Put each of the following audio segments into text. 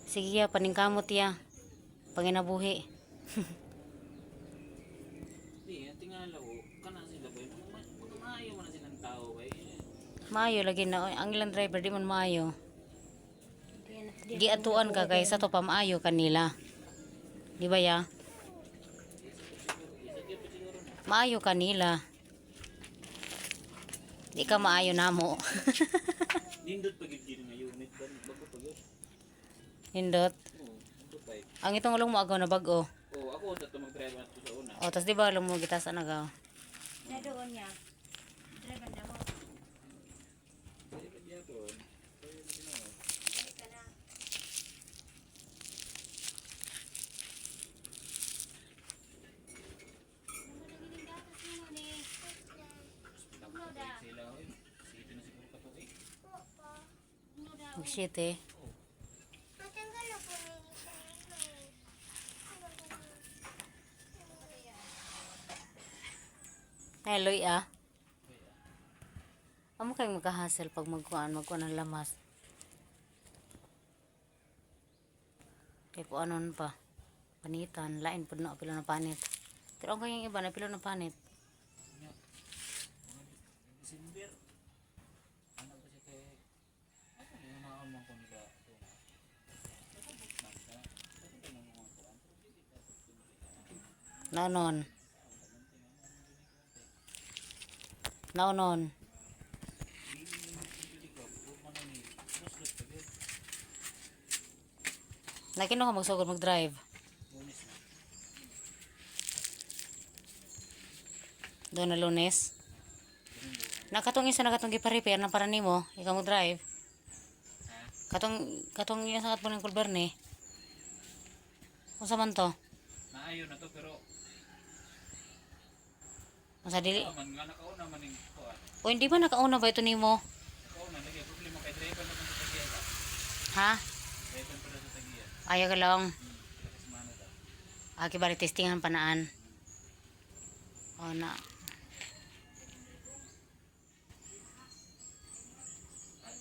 Sige ya, paningkamot ya. Panginabuhi. Di, tingala ko, kana sila ba? Maayo man na silang tao ba? Maayo lagi na. Ang ilang driver di man maayo. Giatuan ka kaysa to pamaayo kanila. Di ba ya? Maayo kanila. Di ka maayo namo. Nindot pagid gid nga unit ba bago pagid. Hindot. Oo, nindot pa. Ang itong ulong mo agaw na bago. Oo, ako ta mag-drive ato sa una. O, tas di ba ulong mo gitasan agaw? Na doon niya. Driver na mo. Pwede pa diya ko. Pwede din ako. Balik ka na. Sila oy. Sige na siguro ka to eh. Mag-shit eh. Matanggal na po ng isa. Hello ah. Amo kayong magka-hassle pag magkuhan ng lamas. Kaya po anon pa. Panitan. Lain po na pila na panit. Pero ang kayong iba na pila na panit. December. Ano ba siya kay ano yung mga amang ko nila to. Naonon. Naonon. Nakino ka magsugod mag-drive. Doon na Lunes. Nakatong isa nakatong gipa-repair na para nimo, ikaw mag-drive. Katong isa kat po ng kulberne. Unsa man to? Maayo na to pero Unsa dili? man nga nakauna man ning kuan. O hindi ba nakauna ba ito nimo? Nakauna lagi problema kay driver na man sa tagiya. Ha? Driver pa sa tagiya. Ayaw ka lang. Kasi mano daw. Aki bari testingan panaan. O na.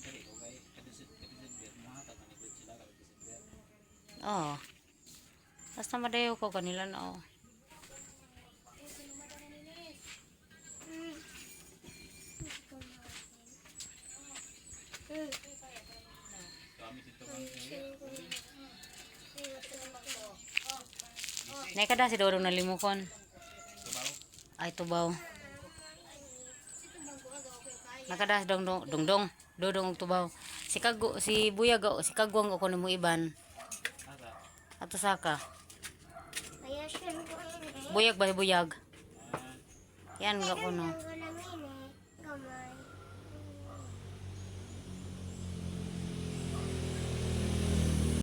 Dali ko kay December mahata man ito sila kay December. Oo. Basta madayo ko kanila na oh. Kami dito kan Naikada si Dodong nalimukon. Tubaw. Ay tubaw. Nakada si Dodong og tubaw. Si Buyag si Kagwang ko nimo iban. Ata. Ato saka. Kaya siya ko eh. Buyag ba si Buyag? Ah, Yan nga ko no. Ang gulamin eh. Kamay.